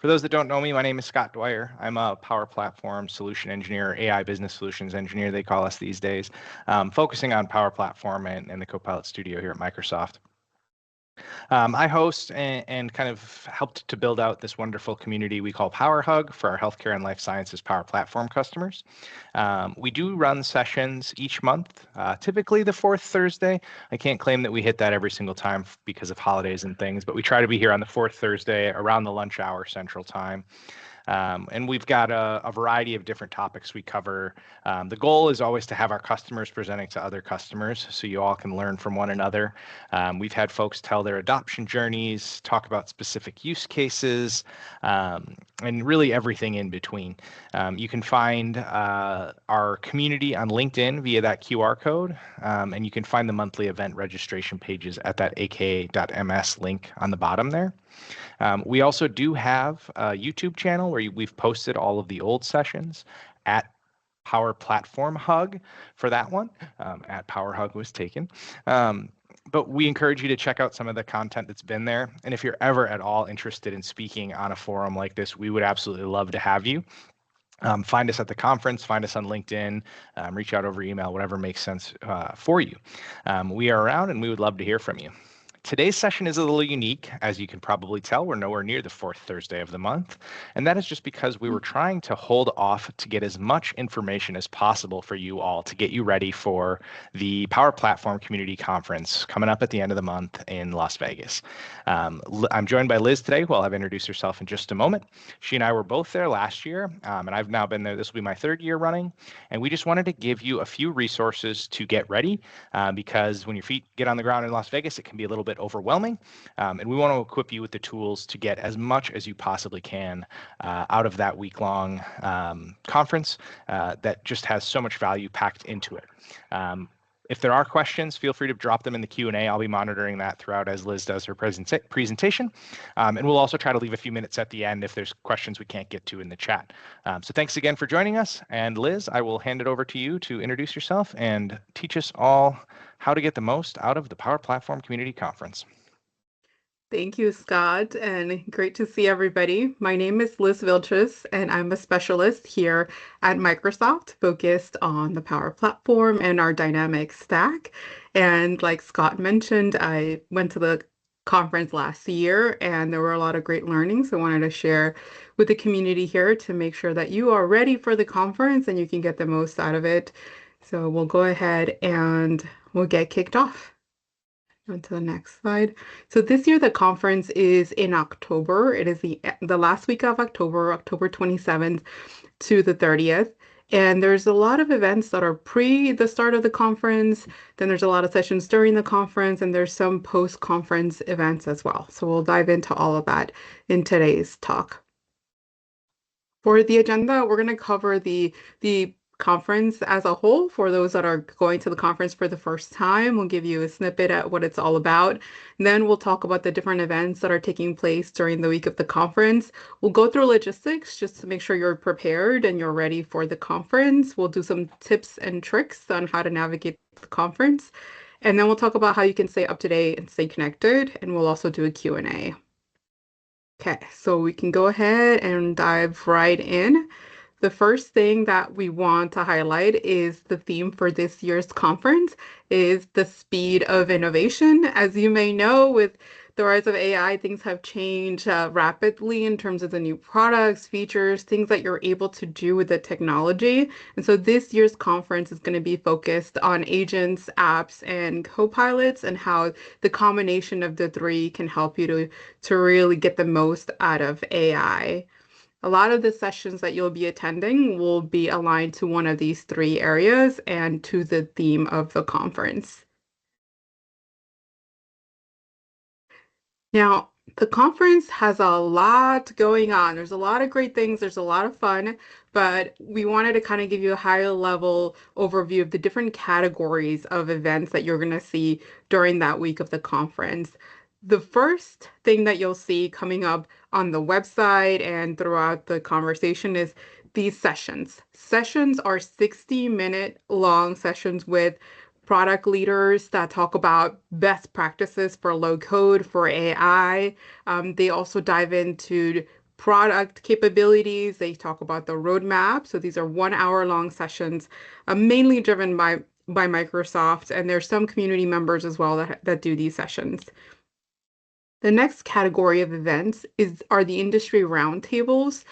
For those that don't know me, my name is Scott Dwyer. I'm a Power Platform Solution Engineer, AI Business Solutions Engineer, they call us these days, focusing on Power Platform and the Copilot Studio here at Microsoft. I host and kind of helped to build out this wonderful community we call Power Hug for our healthcare and life sciences Power Platform customers. We do run sessions each month, typically the fourth Thursday. I can't claim that we hit that every single time because of holidays and things, but we try to be here on the fourth Thursday around the lunch hour Central Time. And we've got a variety of different topics we cover. The goal is always to have our customers presenting to other customers so you all can learn from one another. We've had folks tell their adoption journeys, talk about specific use cases, and really everything in between. You can find our community on LinkedIn via that QR code, and you can find the monthly event registration pages at that aka.ms link on the bottom there. We also do have a YouTube channel where we've posted all of the old sessions at Power Platform Hug for that one. At Power Hug was taken. But we encourage you to check out some of the content that's been there. And if you're ever at all interested in speaking on a forum like this, we would absolutely love to have you. Find us at the conference, find us on LinkedIn, reach out over email, whatever makes sense for you. We are around and we would love to hear from you. Today's session is a little unique. As you can probably tell, we're nowhere near the fourth Thursday of the month. And that is just because we were trying to hold off to get as much information as possible for you all to get you ready for the Power Platform Community Conference coming up at the end of the month in Las Vegas. I'm joined by Liz today, who I'll have introduce herself in just a moment. She and I were both there last year, and I've now been there. This will be my third year running. And we just wanted to give you a few resources to get ready because when your feet get on the ground in Las Vegas, it can be a little bit overwhelming, and we want to equip you with the tools to get as much as you possibly can out of that week-long conference that just has so much value packed into it. If there are questions, feel free to drop them in the Q&A. I'll be monitoring that throughout as Liz does her presentation. And we'll also try to leave a few minutes at the end if there's questions we can't get to in the chat. So thanks again for joining us. And Liz, I will hand it over to you to introduce yourself and teach us all how to get the most out of the Power Platform Community Conference. Thank you, Scott, and great to see everybody. My name is Liz Vilches, and I'm a specialist here at Microsoft focused on the Power Platform and our dynamic stack. And like Scott mentioned, I went to the conference last year, and there were a lot of great learnings I wanted to share with the community here to make sure that you are ready for the conference and you can get the most out of it. So we'll go ahead and we'll get kicked off. On to the next slide. So this year the conference is in October. It is the last week of October, October 27th to the 30th. And there's a lot of events that are pre the start of the conference. Then there's a lot of sessions during the conference, and there's some post-conference events as well. So we'll dive into all of that in today's talk. For the agenda, we're going to cover the conference as a whole. For those that are going to the conference for the first time, we'll give you a snippet at what it's all about. And then we'll talk about the different events that are taking place during the week of the conference. We'll go through logistics just to make sure you're prepared and you're ready for the conference. We'll do some tips and tricks on how to navigate the conference. And then we'll talk about how you can stay up to date and stay connected. And we'll also do a Q&A. Okay, so we can go ahead and dive right in. The first thing that we want to highlight is the theme for this year's conference is the speed of innovation. As you may know, with the rise of AI, things have changed rapidly in terms of the new products, features, things that you're able to do with the technology. And so this year's conference is going to be focused on agents, apps, and co-pilots and how the combination of the three can help you to really get the most out of AI. A lot of the sessions that you'll be attending will be aligned to one of these three areas and to the theme of the conference. Now, the conference has a lot going on. There's a lot of great things. There's a lot of fun, but we wanted to kind of give you a higher level overview of the different categories of events that you're going to see during that week of the conference. The first thing that you'll see coming up on the website and throughout the conversation is these sessions. Sessions are 60-minute long sessions with product leaders that talk about best practices for low code, for AI. They also dive into product capabilities. They talk about the roadmap. So these are 1 hour long sessions, mainly driven by Microsoft, and there's some community members as well that do these sessions. The next category of events are the industry roundtables.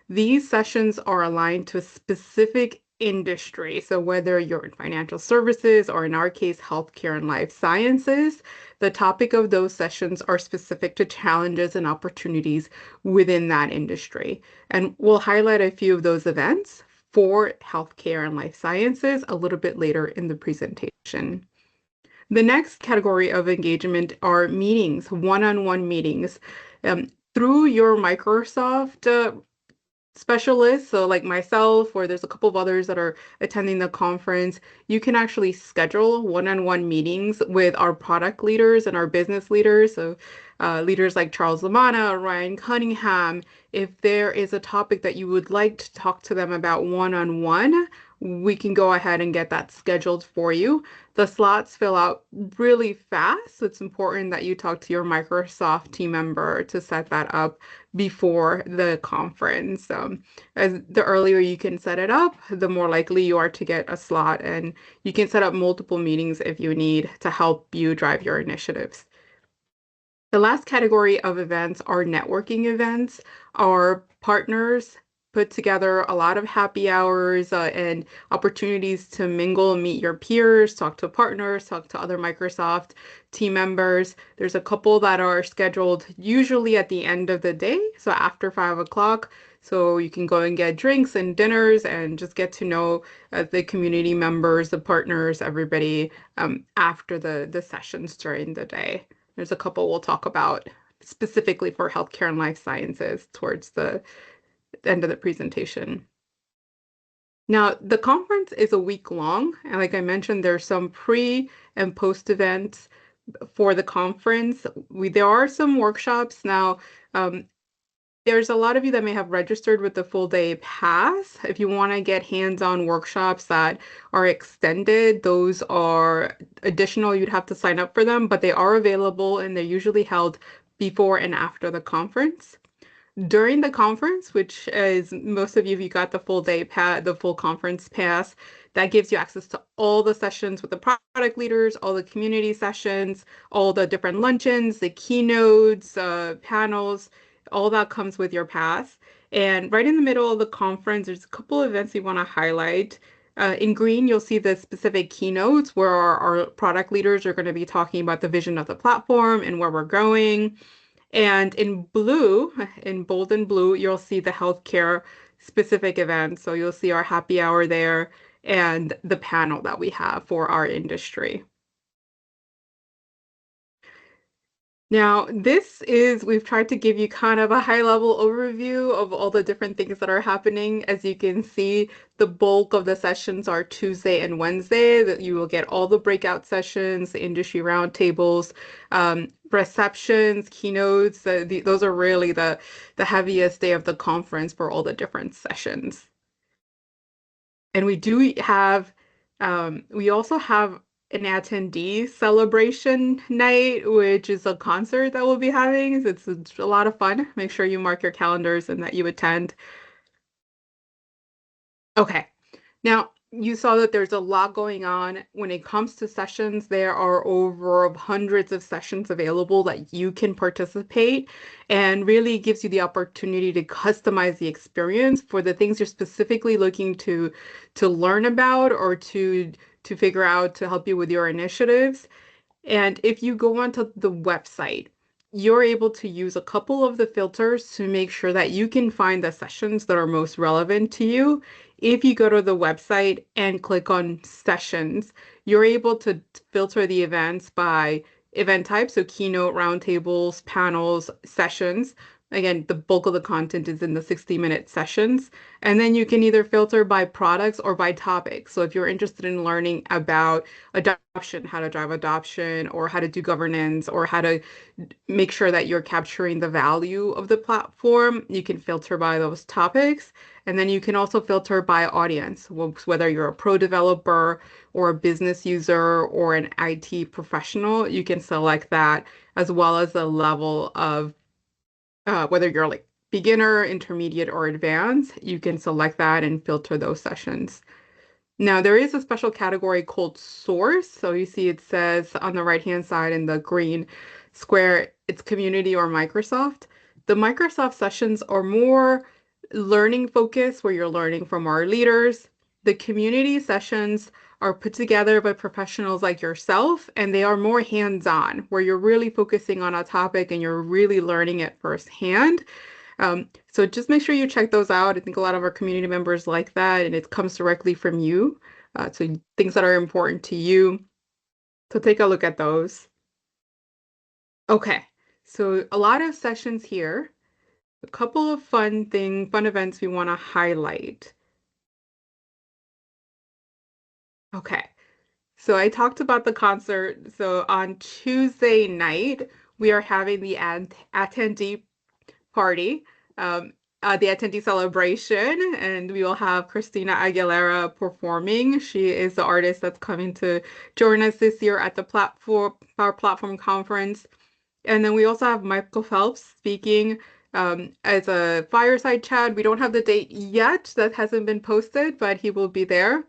These sessions are aligned to a specific industry. So whether you're in financial services or in our case, healthcare and life sciences, the topic of those sessions are specific to challenges and opportunities within that industry. And we'll highlight a few of those events for healthcare and life sciences a little bit later in the presentation. The next category of engagement are meetings, one-on-one meetings. Through your Microsoft specialists, so like myself, or there's a couple of others that are attending the conference, you can actually schedule one-on-one meetings with our product leaders and our business leaders. So leaders like Charles Lamanna, Ryan Cunningham. If there is a topic that you would like to talk to them about one-on-one, we can go ahead and get that scheduled for you. The slots fill out really fast, so it's important that you talk to your Microsoft team member to set that up before the conference. As the earlier you can set it up, the more likely you are to get a slot, and you can set up multiple meetings if you need to help you drive your initiatives. The last category of events are networking events. Our partners put together a lot of happy hours and opportunities to mingle, meet your peers, talk to partners, talk to other Microsoft team members. There's a couple that are scheduled usually at the end of the day, so after 5 o'clock. So you can go and get drinks and dinners and just get to know the community members, the partners, everybody after the sessions during the day. There's a couple we'll talk about specifically for healthcare and life sciences towards the end of the presentation. Now, the conference is a week long, and like I mentioned, there's some pre and post events for the conference. There are some workshops. Now, there's a lot of you that may have registered with the full day pass. If you want to get hands-on workshops that are extended, those are additional. You'd have to sign up for them, but they are available and they're usually held before and after the conference. During the conference, which is most of you, if you got the full day pass, the full conference pass, that gives you access to all the sessions with the product leaders, all the community sessions, all the different luncheons, the keynotes, panels, all that comes with your pass. And right in the middle of the conference, there's a couple of events we want to highlight. In green, you'll see the specific keynotes where our product leaders are going to be talking about the vision of the platform and where we're going. And in blue, in bold and blue, you'll see the healthcare specific events. So you'll see our happy hour there and the panel that we have for our industry. Now, we've tried to give you kind of a high level overview of all the different things that are happening. As you can see, the bulk of the sessions are Tuesday and Wednesday, that you will get all the breakout sessions, the industry roundtables, receptions, keynotes. Those are really the heaviest day of the conference for all the different sessions. And we also have an attendee celebration night, which is a concert that we'll be having. It's a lot of fun. Make sure you mark your calendars and that you attend. Okay. Now, you saw that there's a lot going on. When it comes to sessions, there are over hundreds of sessions available that you can participate, and really gives you the opportunity to customize the experience for the things you're specifically looking to learn about or to figure out to help you with your initiatives. And if you go onto the website, you're able to use a couple of the filters to make sure that you can find the sessions that are most relevant to you. If you go to the website and click on sessions, you're able to filter the events by event type, so keynote, roundtables, panels, sessions. Again, the bulk of the content is in the 60-minute sessions. And then you can either filter by products or by topics. So if you're interested in learning about adoption, how to drive adoption, or how to do governance, or how to make sure that you're capturing the value of the platform, you can filter by those topics. And then you can also filter by audience, whether you're a pro developer or a business user or an IT professional, you can select that, as well as the level of whether you're like beginner, intermediate, or advanced, you can select that and filter those sessions. Now, there is a special category called source. So you see it says on the right-hand side in the green square, it's community or Microsoft. The Microsoft sessions are more learning focused, where you're learning from our leaders. The community sessions are put together by professionals like yourself, and they are more hands-on, where you're really focusing on a topic and you're really learning it firsthand. So just make sure you check those out. I think a lot of our community members like that, and it comes directly from you. So things that are important to you. So take a look at those. Okay, so a lot of sessions here. A couple of fun events we want to highlight. Okay, so I talked about the concert. So on Tuesday night, we are having the attendee party, um, the attendee celebration, and we will have Christina Aguilera performing. She is the artist that's coming to join us this year at the Power Platform Conference. And then we also have Michael Phelps speaking as a fireside chat. We don't have the date yet, that hasn't been posted, but he will be there.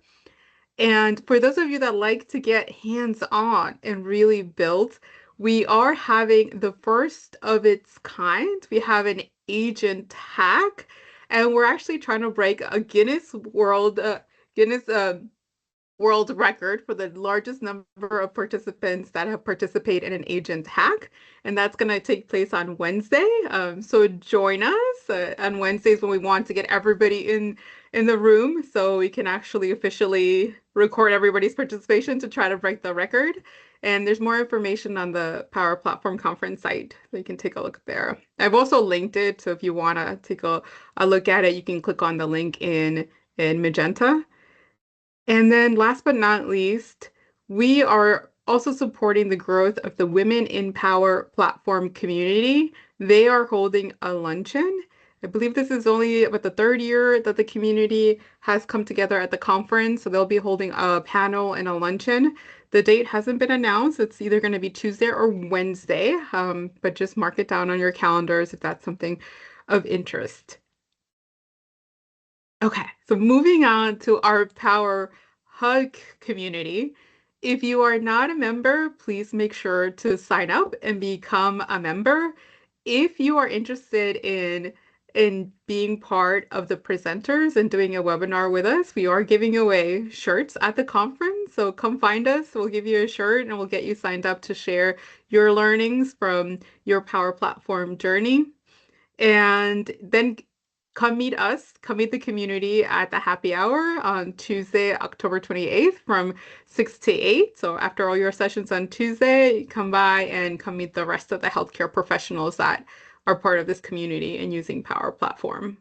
And for those of you that like to get hands-on and really build, we are having the first of its kind. We have an agent hack, and we're actually trying to break a Guinness world record for the largest number of participants that have participated in an agent hack. And that's going to take place on Wednesday. So join us on Wednesdays when we want to get everybody in the room so we can actually officially record everybody's participation to try to break the record. And there's more information on the Power Platform Conference site, so you can take a look there. I've also linked it, so if you want to take a look at it, you can click on the link in Magenta. And then last but not least, we are also supporting the growth of the Women in Power platform community. They are holding a luncheon. I believe this is only about the third year that the community has come together at the conference. So they'll be holding a panel and a luncheon. The date hasn't been announced. It's either going to be Tuesday or Wednesday, but just mark it down on your calendars if that's something of interest. Okay, so moving on to our Power Hug community. If you are not a member, please make sure to sign up and become a member. If you are interested in being part of the presenters and doing a webinar with us, we are giving away shirts at the conference. So come find us. We'll give you a shirt and we'll get you signed up to share your learnings from your Power Platform journey. And then come meet us, come meet the community at the happy hour on Tuesday, October 28th from 6 to 8. So after all your sessions on Tuesday, come by and come meet the rest of the healthcare professionals that are part of this community and using Power Platform.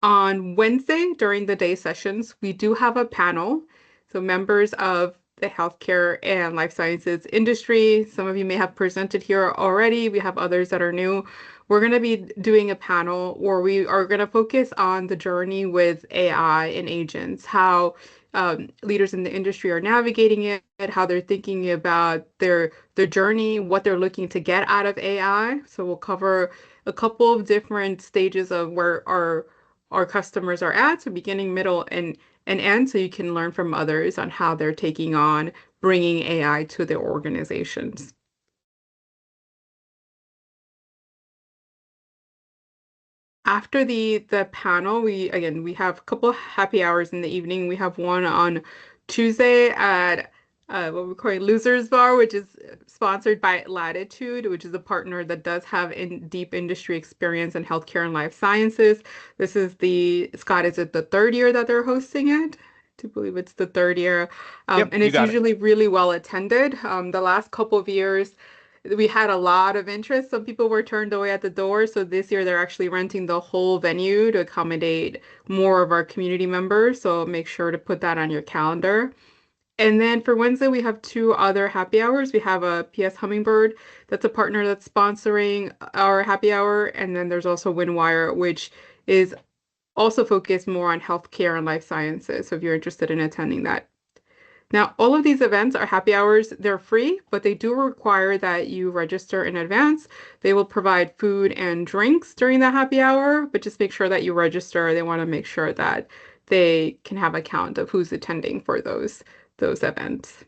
On Wednesday, during the day sessions, we do have a panel. So members of the healthcare and life sciences industry, some of you may have presented here already. We have others that are new. We're going to be doing a panel where we are going to focus on the journey with AI and agents, how leaders in the industry are navigating it, how they're thinking about their journey, what they're looking to get out of AI. So we'll cover a couple of different stages of where our customers are at, so beginning, middle, and end, so you can learn from others on how they're taking on bringing AI to their organizations. After the panel, we have a couple of happy hours in the evening. We have one on Tuesday at what we're calling Losers Bar, which is sponsored by Latitude, which is a partner that does have deep industry experience in healthcare and life sciences. This is Scott, is it the third year that they're hosting it? To believe it's the third year. Yep, And you it's got it. usually really well attended. The last couple of years, we had a lot of interest. Some people were turned away at the door. So this year they're actually renting the whole venue to accommodate more of our community members. So make sure to put that on your calendar. And then for Wednesday, we have two other happy hours. We have a PS Hummingbird, that's a partner that's sponsoring our happy hour. And then there's also Windwire, which is also focused more on healthcare and life sciences. So if you're interested in attending that. Now, all of these events are happy hours. They're free, but they do require that you register in advance. They will provide food and drinks during the happy hour, but just make sure that you register. They want to make sure that they can have a count of who's attending for those events.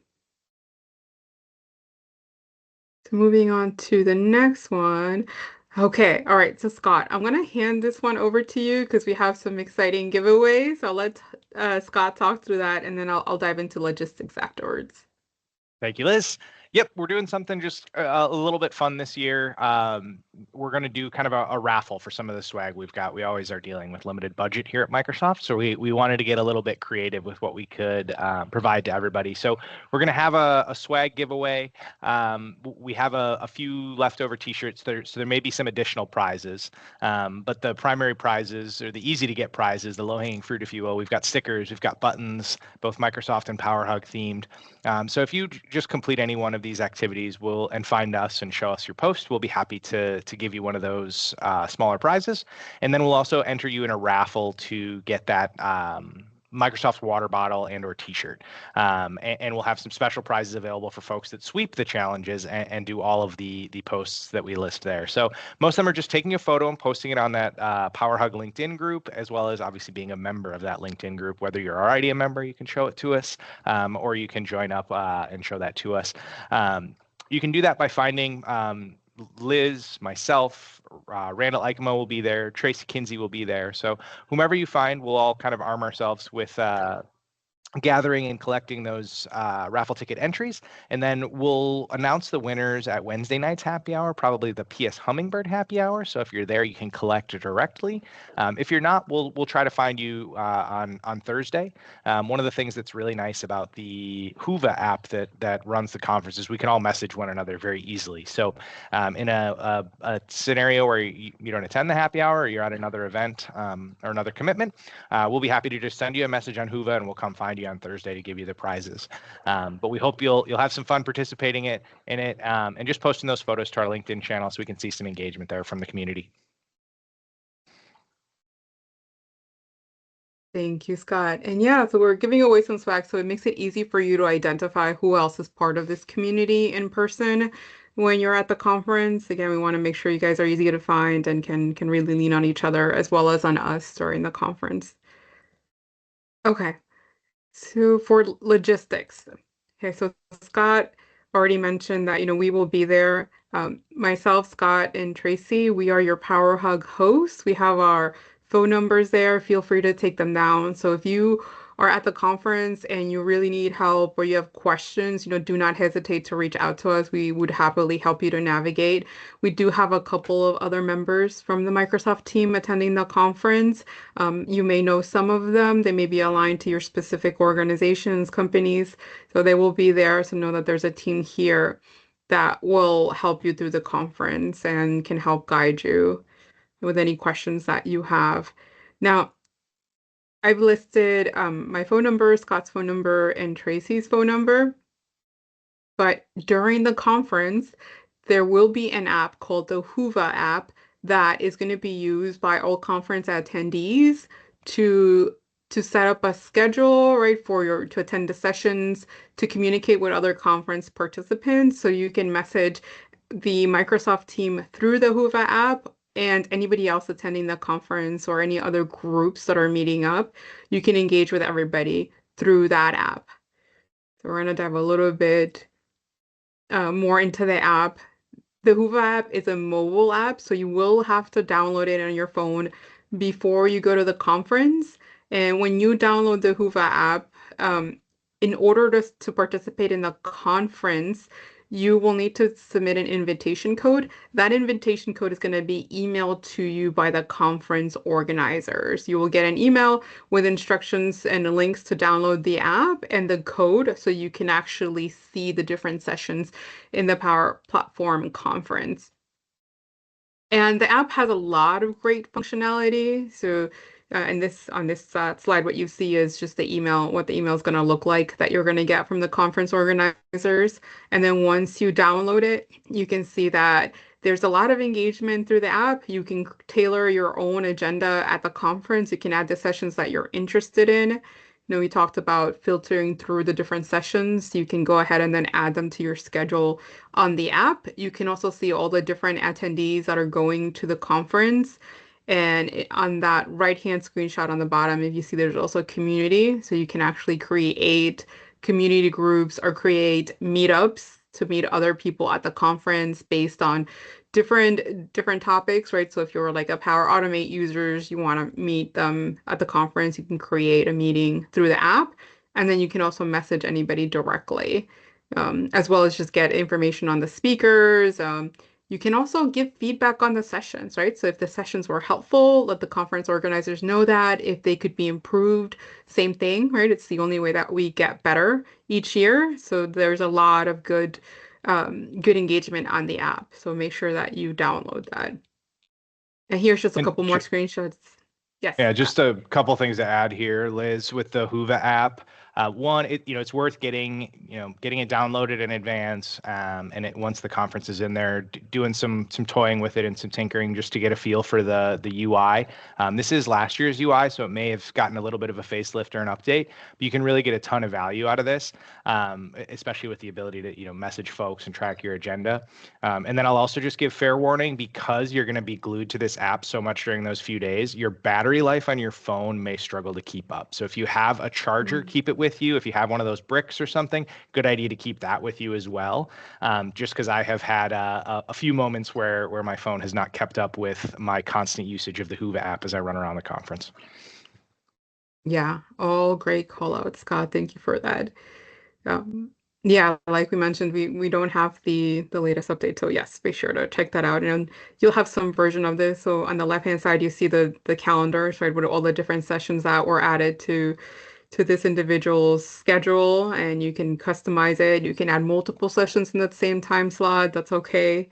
So moving on to the next one. Okay, all right. So Scott, I'm gonna hand this one over to you because we have some exciting giveaways. I'll let Scott talk through that, and then I'll dive into logistics afterwards. Thank you, Liz. Yep, we're doing something just a little bit fun this year. We're going to do kind of a raffle for some of the swag we've got. We always are dealing with limited budget here at Microsoft, so we wanted to get a little bit creative with what we could provide to everybody. So we're going to have a swag giveaway. We have a few leftover T-shirts there, so there may be some additional prizes. But the primary prizes, or the easy to get prizes, the low-hanging fruit, if you will, we've got stickers, we've got buttons, both Microsoft and PowerHug themed. So if you just complete any one of these activities, and find us and show us your post, we'll be happy to give you one of those smaller prizes. And then we'll also enter you in a raffle to get that Microsoft water bottle and/or T-shirt. And we'll have some special prizes available for folks that sweep the challenges and do all of the posts that we list there. So most of them are just taking a photo and posting it on that PowerHug LinkedIn group, as well as obviously being a member of that LinkedIn group. Whether you're already a member, you can show it to us, or you can join up and show that to us. You can do that by finding Liz, myself, Randall Eichemo will be there, Tracy Kinsey will be there. So whomever you find, we'll all kind of arm ourselves with gathering and collecting those raffle ticket entries, and then we'll announce the winners at Wednesday night's happy hour, probably the PS Hummingbird happy hour. So if you're there, you can collect it directly. If you're not, we'll try to find you on Thursday. One of the things that's really nice about the Whova app that runs the conference is we can all message one another very easily. So in a scenario where you don't attend the happy hour, or you're at another event or another commitment, we'll be happy to just send you a message on Whova, and we'll come find you on Thursday to give you the prizes. But we hope you'll have some fun participating in it, and just posting those photos to our LinkedIn channel so we can see some engagement there from the community. Thank you, Scott. And yeah, so we're giving away some swag, so it makes it easy for you to identify who else is part of this community in person when you're at the conference. Again, we want to make sure you guys are easy to find and can really lean on each other as well as on us during the conference. Okay. So for logistics, okay, so Scott already mentioned that, we will be there. Myself, Scott, and Tracy, we are your Power Hug hosts. We have our phone numbers there. Feel free to take them down. So if you are at the conference and you really need help or you have questions, do not hesitate to reach out to us. We would happily help you to navigate. We do have a couple of other members from the Microsoft team attending the conference. You may know some of them. They may be aligned to your specific organizations, companies. So they will be there. So know that there's a team here that will help you through the conference and can help guide you with any questions that you have. Now, I've listed my phone number, Scott's phone number, and Tracy's phone number. But during the conference, there will be an app called the Whova app that is going to be used by all conference attendees to set up a schedule, right, to attend the sessions, to communicate with other conference participants. So you can message the Microsoft team through the Whova app, and anybody else attending the conference or any other groups that are meeting up, you can engage with everybody through that app. So we're going to dive a little bit more into the app. The Whova app is a mobile app, so you will have to download it on your phone before you go to the conference. And when you download the Whova app, in order to participate in the conference, you will need to submit an invitation code. That invitation code is going to be emailed to you by the conference organizers. You will get an email with instructions and links to download the app and the code so you can actually see the different sessions in the Power Platform conference. And the app has a lot of great functionality. So on this slide, what you see is just the email, what the email is going to look like that you're going to get from the conference organizers. And then once you download it, you can see that there's a lot of engagement through the app. You can tailor your own agenda at the conference. You can add the sessions that you're interested in. we talked about filtering through the different sessions. You can go ahead and then add them to your schedule on the app. You can also see all the different attendees that are going to the conference. And on that right-hand screenshot on the bottom, if you see there's also a community, so you can actually create community groups or create meetups to meet other people at the conference based on different topics, right? So if you're like a Power Automate users, you want to meet them at the conference, you can create a meeting through the app, and then you can also message anybody directly, as well as just get information on the speakers. You can also give feedback on the sessions, right? So if the sessions were helpful, let the conference organizers know that. If they could be improved, same thing, right? It's the only way that we get better each year. So there's a lot of good engagement on the app. So make sure that you download that. And here's just a And couple more screenshots. Yes, yeah, Scott. just a couple things to add here, Liz, with the Hoova app. One, it's worth getting it downloaded in advance, and once the conference is in there, doing some toying with it and some tinkering just to get a feel for the UI. This is last year's UI, so it may have gotten a little bit of a facelift or an update, but you can really get a ton of value out of this, especially with the ability to message folks and track your agenda. And then I'll also just give fair warning, because you're going to be glued to this app so much during those few days, your battery life on your phone may struggle to keep up. So if you have a charger, Mm. keep it with you. If you have one of those bricks or something, good idea to keep that with you as well. Just because I have had a few moments where my phone has not kept up with my constant usage of the Hoova app as I run around the conference. Yeah, all great call outs, Scott. Thank you for that. Um, yeah, like we mentioned, we don't have the latest update, so yes, be sure to check that out. And you'll have some version of this. So on the left-hand side, you see the calendar, right, with all the different sessions that were added to this individual's schedule, and you can customize it. You can add multiple sessions in that same time slot. That's okay.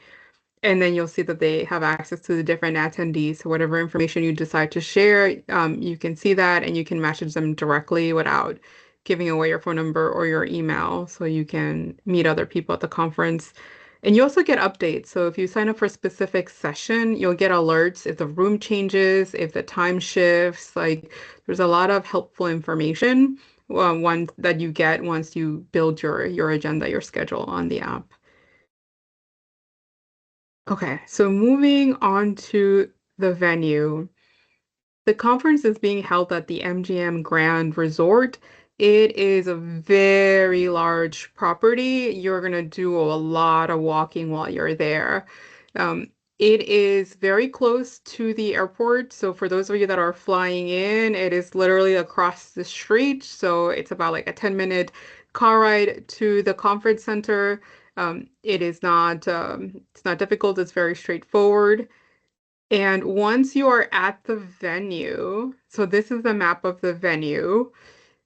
And then you'll see that they have access to the different attendees. So whatever information you decide to share, you can see that and you can message them directly without giving away your phone number or your email. So you can meet other people at the conference. And you also get updates. So if you sign up for a specific session, you'll get alerts if the room changes, if the time shifts. Like there's a lot of helpful information, one that you get once you build your agenda, your schedule on the app. Okay, so moving on to the venue. The conference is being held at the MGM Grand Resort. It is a very large property. You're going to do a lot of walking while you're there. Um, it is very close to the airport. So for those of you that are flying in, it is literally across the street. So it's about like a 10-minute car ride to the conference center. It's not difficult. It's very straightforward. And once you are at the venue, so this is the map of the venue,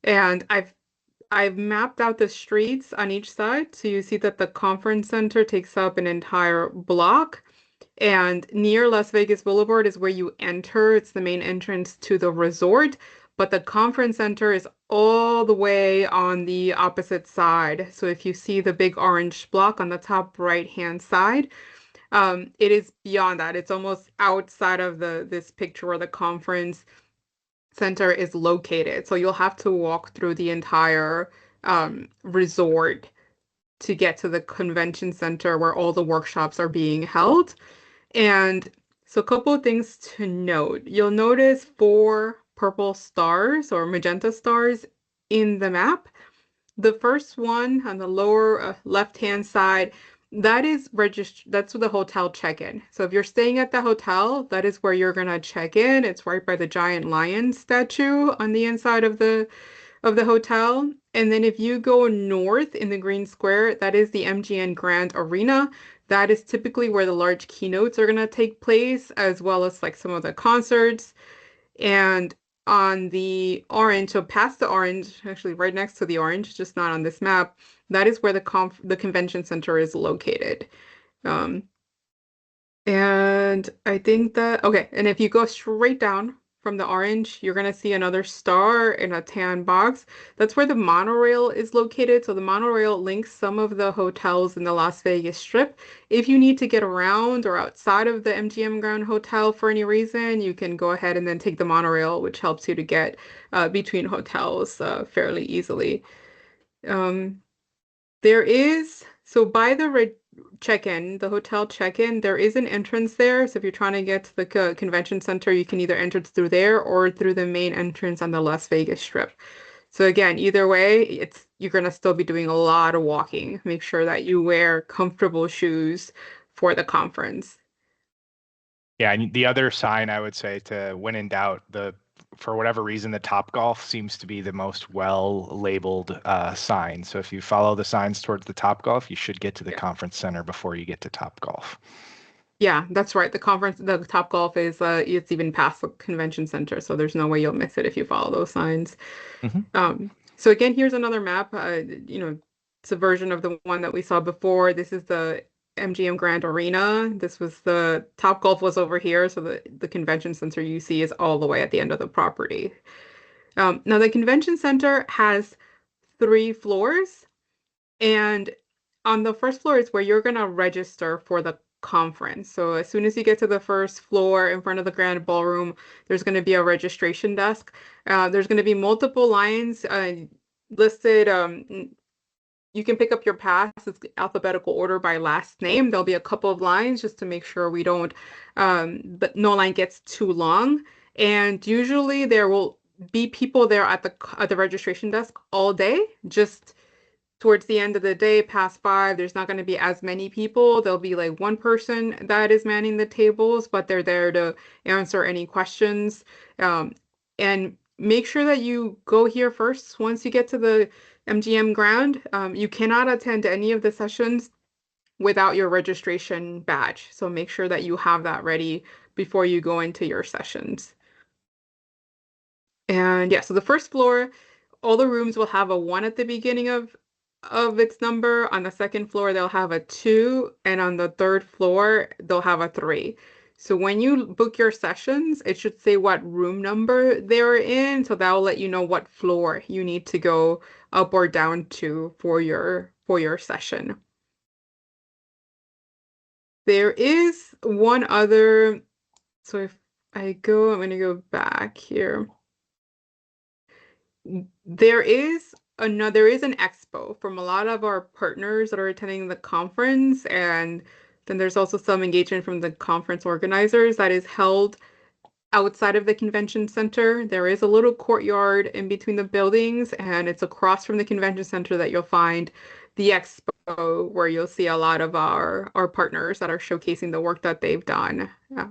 and I've mapped out the streets on each side. So you see that the conference center takes up an entire block, and near Las Vegas Boulevard is where you enter. It's the main entrance to the resort, but the conference center is all the way on the opposite side. So if you see the big orange block on the top right-hand side, it is beyond that. It's almost outside of this picture where the conference center is located. So you'll have to walk through the entire resort to get to the convention center where all the workshops are being held. And so a couple of things to note. You'll notice four purple stars or magenta stars in the map. The first one on the lower left-hand side, that's the hotel check-in. So if you're staying at the hotel, that is where you're gonna check in. It's right by the giant lion statue on the inside of the hotel. And then if you go north in the green square, that is the MGM Grand Arena. That is typically where the large keynotes are gonna take place, as well as like some of the concerts. And on the orange, so past the orange, actually right next to the orange, just not on this map, that is where the convention center is located. Um, and I think that, okay, and if you go straight down from the orange, you're going to see another star in a tan box. That's where the monorail is located. So the monorail links some of the hotels in the Las Vegas Strip. If you need to get around or outside of the MGM Grand Hotel for any reason, you can go ahead and then take the monorail, which helps you to get between hotels fairly easily. Um, there is, so by the re check-in, the hotel check-in, there is an entrance there. So if you're trying to get to the convention center, you can either enter through there or through the main entrance on the Las Vegas Strip. So again, either way, it's you're gonna still be doing a lot of walking. Make sure that you wear comfortable shoes for the conference. Yeah, and the other sign I would say to when in doubt, the for whatever reason, the Top Golf seems to be the most well labeled sign. So if you follow the signs towards the Top Golf, you should get to the Yeah. conference center before you get to Top Golf. Yeah, that's right. The Top Golf is it's even past the convention center, so there's no way you'll miss it if you follow those signs. Hmm. So again, here's another map. It's a version of the one that we saw before. This is the MGM Grand Arena. This was the Top Golf was over here, so the convention center you see is all the way at the end of the property. Now the convention center has 3 floors, and on the first floor is where you're gonna register for the conference. So as soon as you get to the first floor in front of the grand ballroom, there's going to be a registration desk. There's going to be multiple lines listed. You can pick up your pass. It's alphabetical order by last name. There'll be a couple of lines just to make sure we don't, but no line gets too long. And usually there will be people there at the registration desk all day, just towards the end of the day, past 5, there's not going to be as many people. There'll be like one person that is manning the tables, but they're there to answer any questions. And make sure that you go here first once you get to the MGM ground. You cannot attend any of the sessions without your registration badge. So make sure that you have that ready before you go into your sessions. And yeah, so the first floor, all the rooms will have a 1 at the beginning of its number. On the second floor, they'll have a 2, and on the third floor, they'll have a 3. So when you book your sessions, it should say what room number they're in, so that will let you know what floor you need to go up or down to for your session. There is one other, so if I'm going to go back here. There is an expo from a lot of our partners that are attending the conference, and then there's also some engagement from the conference organizers that is held outside of the convention center. There is a little courtyard in between the buildings, and it's across from the convention center that you'll find the expo where you'll see a lot of our partners that are showcasing the work that they've done. Yeah.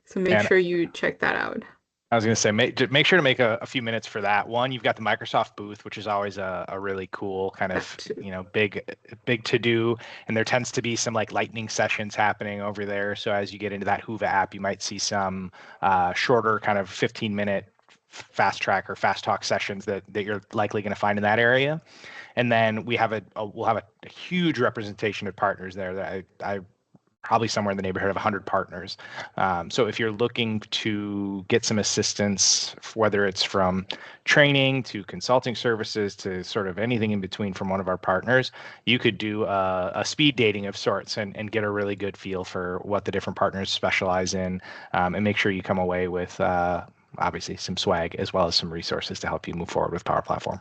So make And sure you check that out. I was going to say, make sure to make a few minutes for that. One, you've got the Microsoft booth, which is always a really cool kind That of, too. big to do. And there tends to be some like lightning sessions happening over there. So as you get into that Whova app, you might see some shorter kind of 15-minute fast track or fast talk sessions that you're likely going to find in that area. And then we'll have a huge representation of partners there that I probably somewhere in the neighborhood of 100 partners. So if you're looking to get some assistance, whether it's from training to consulting services to sort of anything in between from one of our partners, you could do a speed dating of sorts and get a really good feel for what the different partners specialize in, and make sure you come away with obviously some swag as well as some resources to help you move forward with Power Platform.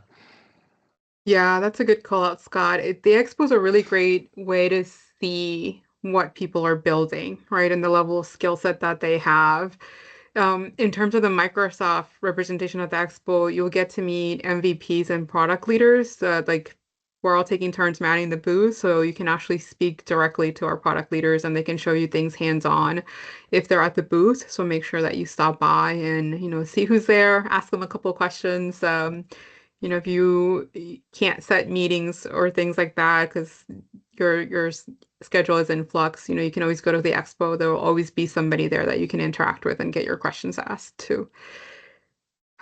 Yeah, that's a good call out, Scott. The expo's a really great way to see what people are building, right? And the level of skill set that they have. In terms of the Microsoft representation at the expo, you'll get to meet MVPs and product leaders. Like we're all taking turns manning the booth, so you can actually speak directly to our product leaders and they can show you things hands-on if they're at the booth. So make sure that you stop by and, see who's there, ask them a couple of questions. If you can't set meetings or things like that because your schedule is in flux, you can always go to the expo. There will always be somebody there that you can interact with and get your questions asked too.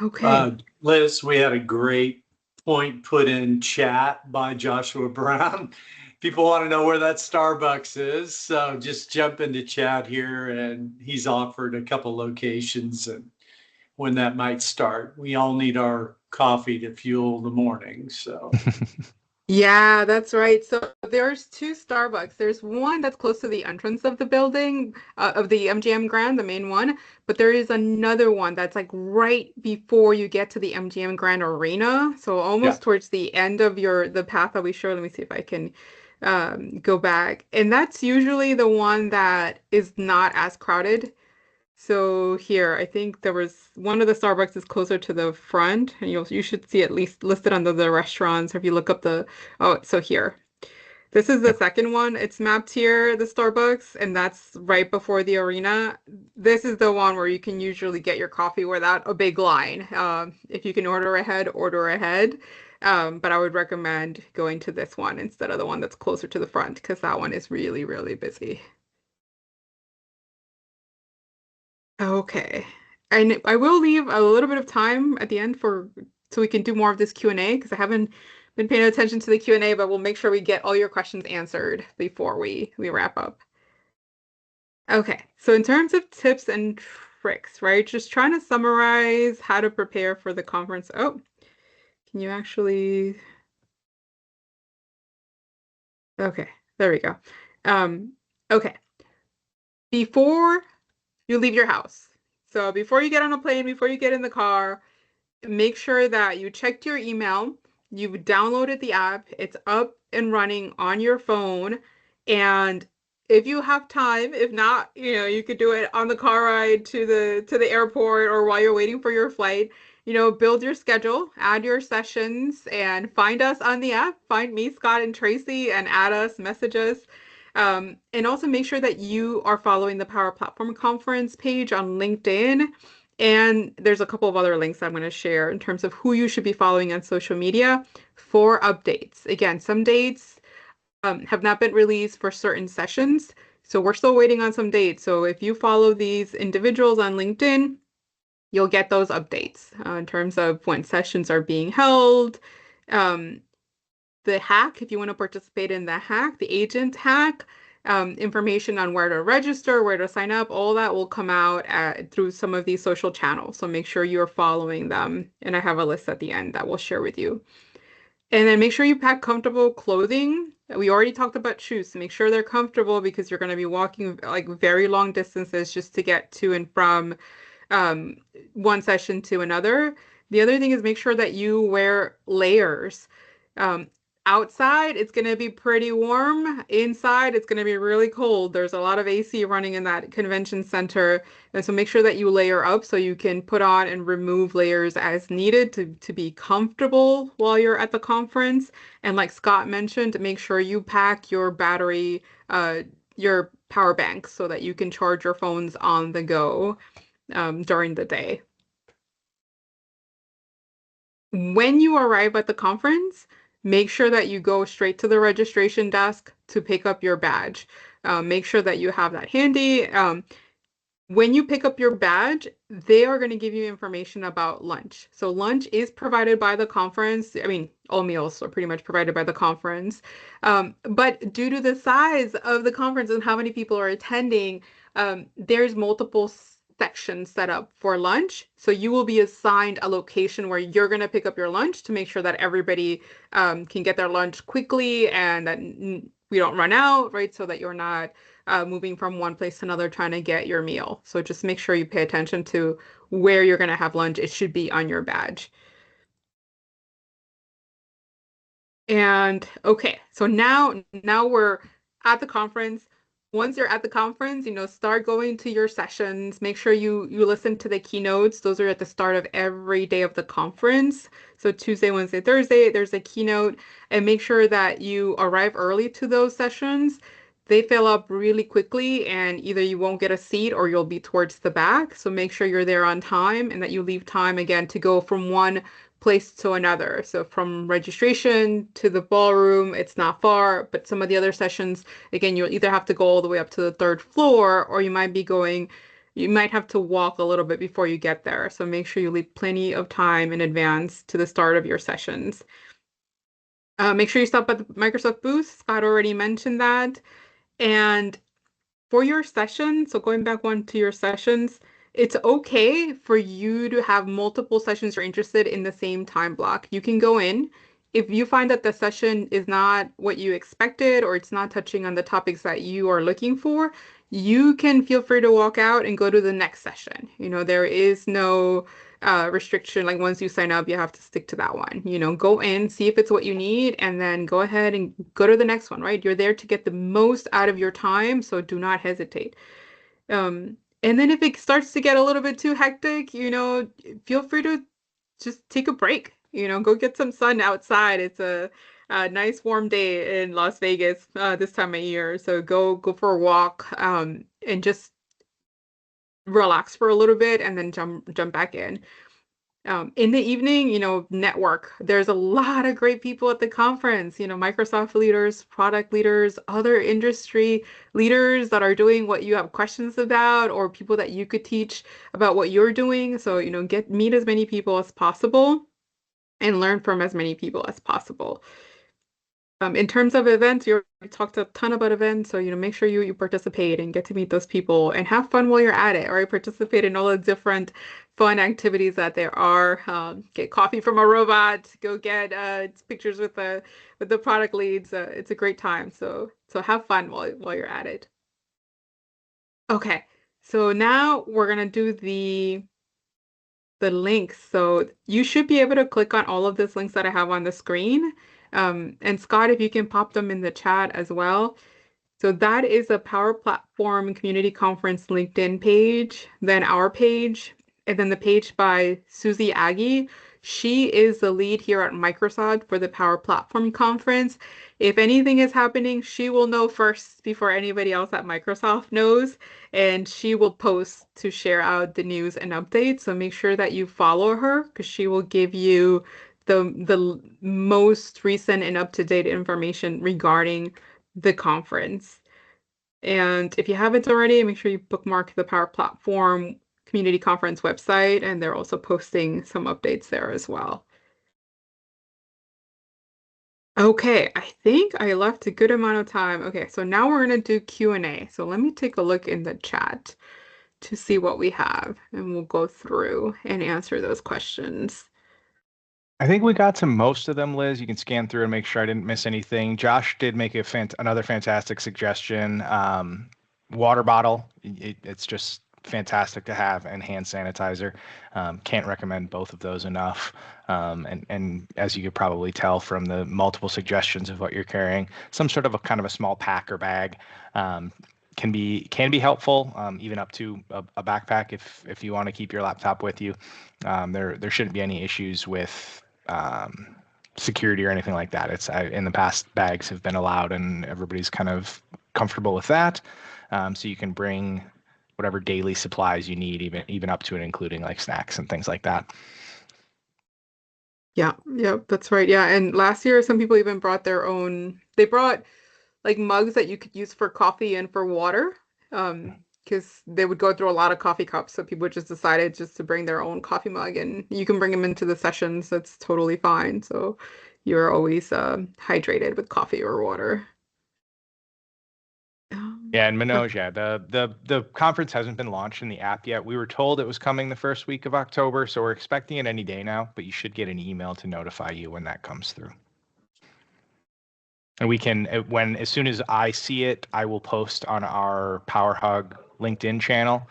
Okay. Liz, we had a great point put in chat by Joshua Brown. People want to know where that Starbucks is, so just jump into chat here, and he's offered a couple locations, and when that might start. We all need our coffee to fuel the morning. So Yeah, that's right. So there's two Starbucks. There's one that's close to the entrance of the building, of the MGM Grand, the main one. But there is another one that's like right before you get to the MGM Grand Arena. So yeah, almost towards the end of the path that we showed. Let me see if I can go back. And that's usually the one that is not as crowded. So here, I think there was one of the Starbucks is closer to the front, and you should see at least listed under the restaurants. Or if you look up oh, so here, this is the Yep. second one. It's mapped here, the Starbucks, and that's right before the arena. This is the one where you can usually get your coffee without a big line. If you can order ahead, order ahead. But I would recommend going to this one instead of the one that's closer to the front because that one is really, really busy. Okay. And I will leave a little bit of time at the end for so we can do more of this Q&A because I haven't been paying attention to the Q&A, but we'll make sure we get all your questions answered before we wrap up. Okay. So in terms of tips and tricks, right? Just trying to summarize how to prepare for the conference. Oh, can you actually Okay, there we go. Okay. Before you leave your house. So before you get on a plane, before you get in the car, make sure that you checked your email, you've downloaded the app, it's up and running on your phone, and if you have time, if not, you could do it on the car ride to the airport or while you're waiting for your flight. Build your schedule, add your sessions, and find us on the app. Find me, Scott, and Tracy, and add us, message us. And also make sure that you are following the Power Platform Conference page on LinkedIn. And there's a couple of other links I'm going to share in terms of who you should be following on social media for updates. Again, some dates have not been released for certain sessions, so we're still waiting on some dates. So if you follow these individuals on LinkedIn, you'll get those updates in terms of when sessions are being held. Um, the hack, if you want to participate in the hack, the agent hack, information on where to register, where to sign up, all that will come out through some of these social channels. So make sure you're following them. And I have a list at the end that we'll share with you. And then make sure you pack comfortable clothing. We already talked about shoes. So make sure they're comfortable because you're going to be walking like very long distances just to get to and from um, one session to another. The other thing is make sure that you wear layers. Um, Outside, it's going to be pretty warm. Inside, it's going to be really cold. There's a lot of AC running in that convention center. And so make sure that you layer up so you can put on and remove layers as needed to be comfortable while you're at the conference. And like Scott mentioned, make sure you pack your battery, your power bank so that you can charge your phones on the go during the day. When you arrive at the conference, make sure that you go straight to the registration desk to pick up your badge. Make sure that you have that handy. When you pick up your badge, they are going to give you information about lunch. So lunch is provided by the conference. I mean, all meals are pretty much provided by the conference. But due to the size of the conference and how many people are attending, there's multiple sections set up for lunch. So you will be assigned a location where you're going to pick up your lunch to make sure that everybody can get their lunch quickly and that we don't run out, right? So that you're not moving from one place to another trying to get your meal. So just make sure you pay attention to where you're going to have lunch. It should be on your badge. And okay, so now we're at the conference. Once you're at the conference, start going to your sessions. Make sure you listen to the keynotes. Those are at the start of every day of the conference. So Tuesday, Wednesday, Thursday, there's a keynote, and make sure that you arrive early to those sessions. They fill up really quickly, and either you won't get a seat or you'll be towards the back. So make sure you're there on time and that you leave time again to go from one place to another. So from registration to the ballroom, it's not far, but some of the other sessions, again, you'll either have to go all the way up to the third floor or you might have to walk a little bit before you get there. So make sure you leave plenty of time in advance to the start of your sessions. Make sure you stop at the Microsoft booth. Scott already mentioned that. And for your session, so going back one to your sessions, it's okay for you to have multiple sessions you're interested in the same time block. You can go in. If you find that the session is not what you expected or it's not touching on the topics that you are looking for, you can feel free to walk out and go to the next session. There is no restriction. Like once you sign up, you have to stick to that one. Go in, see if it's what you need, and then go ahead and go to the next one, right? You're there to get the most out of your time, so do not hesitate. And then if it starts to get a little bit too hectic, feel free to just take a break. Go get some sun outside. It's a nice warm day in Las Vegas this time of year. So go for a walk and just relax for a little bit and then jump back in. In the evening, network. There's a lot of great people at the conference, Microsoft leaders, product leaders, other industry leaders that are doing what you have questions about, or people that you could teach about what you're doing. So, meet as many people as possible and learn from as many people as possible. In terms of events, you already talked a ton about events, so make sure you participate and get to meet those people and have fun while you're at it, or participate in all the different fun activities that there are. Get coffee from a robot, go get pictures with the product leads. It's a great time, so have fun while you're at it. Okay, so now we're gonna do the links. So you should be able to click on all of these links that I have on the screen. And Scott, if you can pop them in the chat as well. So that is a Power Platform Community Conference LinkedIn page, then our page, and then the page by Susie Aggie. She is the lead here at Microsoft for the Power Platform Conference. If anything is happening, she will know first before anybody else at Microsoft knows, and she will post to share out the news and updates. So make sure that you follow her because she will give you the most recent and up-to-date information regarding the conference. And if you haven't already, make sure you bookmark the Power Platform Community Conference website, and they're also posting some updates there as well. Okay, I think I left a good amount of time. Okay, so now we're going to do Q&A. So let me take a look in the chat to see what we have, and we'll go through and answer those questions. I think we got to most of them, Liz. You can scan through and make sure I didn't miss anything. Josh did make another fantastic suggestion. Water bottle, it's just fantastic to have, and hand sanitizer. Can't recommend both of those enough. And as you could probably tell from the multiple suggestions of what you're carrying, some sort of a kind of a small pack or bag can be helpful, even up to a backpack if you want to keep your laptop with you. There shouldn't be any issues with security or anything like that. In the past, bags have been allowed and everybody's kind of comfortable with that. So you can bring whatever daily supplies you need, even up to and including like snacks and things like that. Yeah, that's right. Yeah, and last year some people even brought they brought like mugs that you could use for coffee and for water. Because they would go through a lot of coffee cups, so people just decided just to bring their own coffee mug, and you can bring them into the sessions. That's totally fine. So you're always hydrated with coffee or water. Yeah, and Manoj, yeah, the conference hasn't been launched in the app yet. We were told it was coming the first week of October, so we're expecting it any day now, but you should get an email to notify you when that comes through. And we can, as soon as I see it, I will post on our PowerHug LinkedIn channel.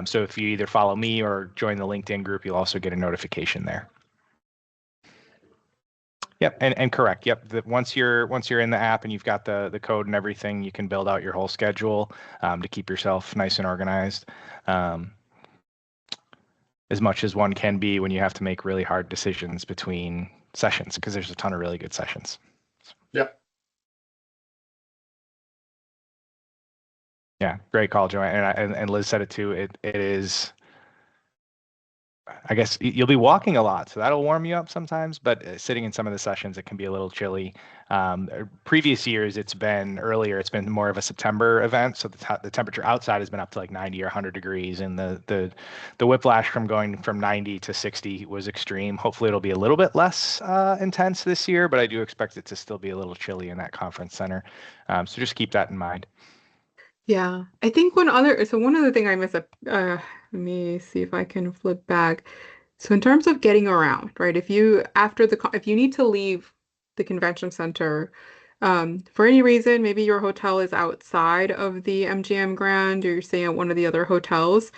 So if you either follow me or join the LinkedIn group, you'll also get a notification there. Yep, and correct. Yep, once you're in the app and you've got the code and everything, you can build out your whole schedule to keep yourself nice and organized, as much as one can be when you have to make really hard decisions between sessions, because there's a ton of really good sessions. Yep. Yeah, great call, Joanne. And Liz said it too. It is, I guess you'll be walking a lot, so that'll warm you up sometimes, but sitting in some of the sessions, it can be a little chilly. Previous years, it's been more of a September event, so the temperature outside has been up to like 90 or 100 degrees, and the whiplash from going from 90 to 60 was extreme. Hopefully it'll be a little bit less intense this year, but I do expect it to still be a little chilly in that conference center. So just keep that in mind. Yeah, I think one other thing I missed Let me see if I can flip back. So in terms of getting around, right? If you need to leave the convention center, for any reason, maybe your hotel is outside of the MGM Grand or you're staying at one of the other hotels.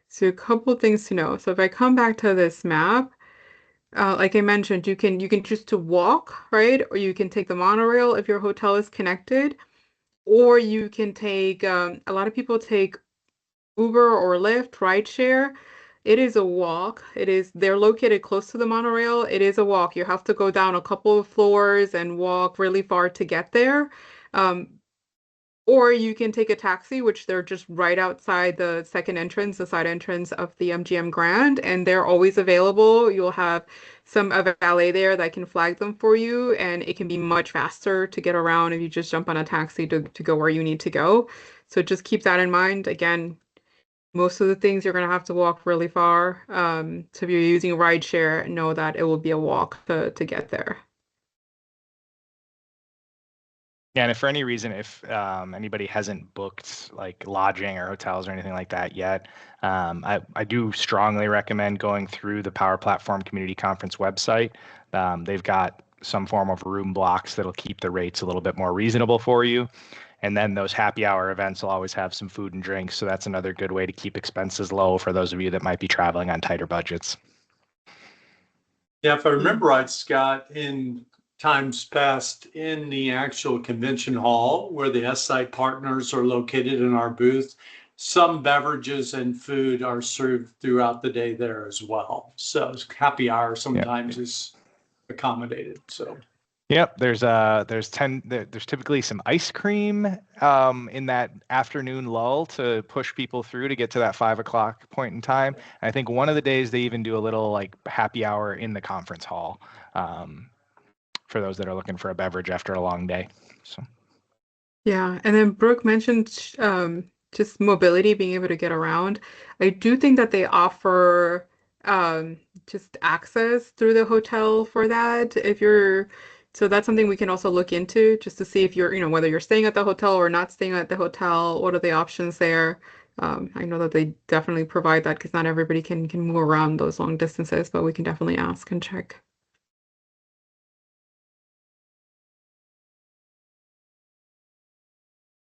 So a couple things to know. So if I come back to this map, like I mentioned, you can choose to walk, right? Or you can take the monorail if your hotel is connected, or you can take a lot of people take Uber or Lyft, rideshare. It is a walk. They're located close to the monorail. It is a walk. You have to go down a couple of floors and walk really far to get there. Um, or you can take a taxi, which they're just right outside the second entrance, the side entrance of the MGM Grand, and they're always available. You'll have a valet there that can flag them for you, and it can be much faster to get around if you just jump on a taxi to go where you need to go. So just keep that in mind. Again, most of the things you're going to have to walk really far. So if you're using rideshare, know that it will be a walk to get there. Yeah, and if for any reason, if anybody hasn't booked like lodging or hotels or anything like that yet, I do strongly recommend going through the Power Platform Community Conference website. They've got some form of room blocks that'll keep the rates a little bit more reasonable for you. And then those happy hour events will always have some food and drinks. So that's another good way to keep expenses low for those of you that might be traveling on tighter budgets. Yeah, if I remember right, Scott, in times past in the actual convention hall where the S-Site partners are located in our booth, some beverages and food are served throughout the day there as well. So happy hour sometimes is accommodated. So Yep, there's typically some ice cream in that afternoon lull to push people through to get to that 5 o'clock point in time. And I think one of the days they even do a little like happy hour in the conference hall for those that are looking for a beverage after a long day. So Yeah, and then Brooke mentioned just mobility, being able to get around. I do think that they offer just access through the hotel for that. So that's something we can also look into just to see if whether you're staying at the hotel or not staying at the hotel, what are the options there? I know that they definitely provide that because not everybody can move around those long distances, but we can definitely ask and check.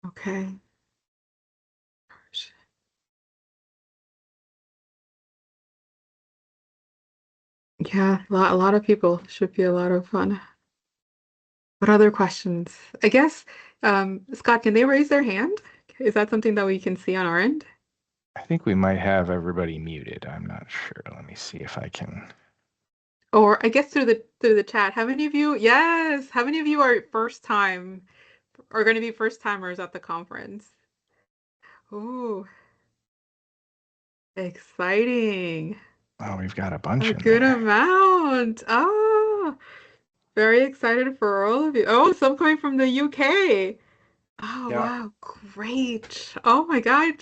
Okay. Yeah, a lot of people should be a lot of fun. What other questions? I guess, Scott, can they raise their hand? Is that something that we can see on our end? I think we might have everybody muted. I'm not sure. Let me see if I can. Or I guess through the chat. How many of you, yes, how many of you are going to be first timers at the conference? Oh, exciting. Oh, we've got a bunch A in good there. amount. Ah, very excited for all of you. Oh, some coming from the UK. Oh, Yeah. wow. Great. Oh my God.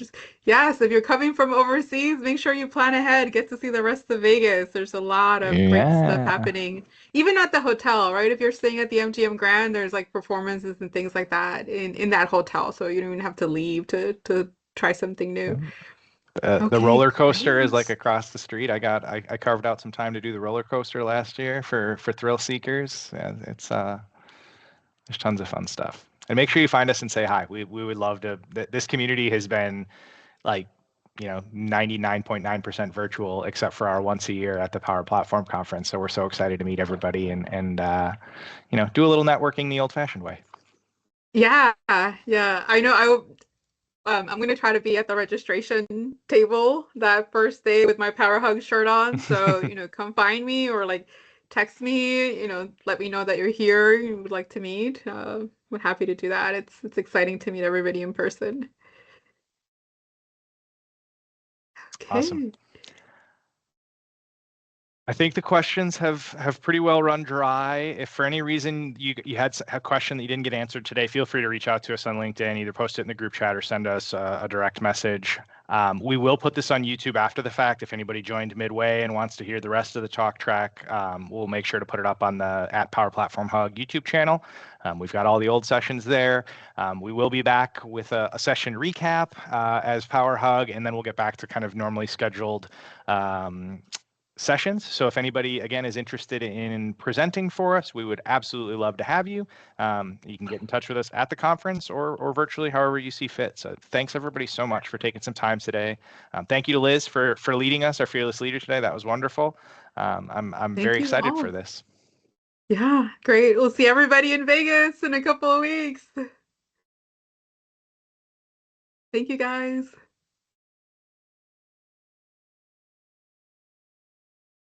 Yes, if you're coming from overseas, make sure you plan ahead. Get to see the rest of Vegas. There's a lot of great stuff Yeah. happening. Even at the hotel, right? If you're staying at the MGM Grand, there's like performances and things like that in that hotel. So you don't even have to leave to try something new. The Okay, roller coaster is like great. across the street. I carved out some time to do the roller coaster last year for thrill seekers. Yeah, there's tons of fun stuff. And make sure you find us and say hi. We would love to. This community has been like 99.9% virtual except for our once a year at the Power Platform Conference. So we're so excited to meet everybody and do a little networking the old-fashioned way. Yeah, yeah. I know I'm gonna try to be at the registration table that first day with my Power Hug shirt on. So, come find me or like text me, let me know that you're here, you would like to meet. I'm happy to do that. It's exciting to meet everybody in person. Awesome. Okay. I think the questions have pretty well run dry. If for any reason you had a question that you didn't get answered today, feel free to reach out to us on LinkedIn, either post it in the group chat or send us a direct message. We will put this on YouTube after the fact. If anybody joined midway and wants to hear the rest of the talk track, we'll make sure to put it up on the @Power Platform Hug YouTube channel. We've got all the old sessions there. We will be back with a session recap as Power Hug, and then we'll get back to kind of normally scheduled sessions. So if anybody, again, is interested in presenting for us, we would absolutely love to have you. You can get in touch with us at the conference or virtually, however you see fit. So thanks everybody so much for taking some time today. Thank you to Liz for leading us, our fearless leader today. That was wonderful. I'm Thank very you excited all. for this. Yeah, great. We'll see everybody in Vegas in a couple of weeks. Thank you, guys.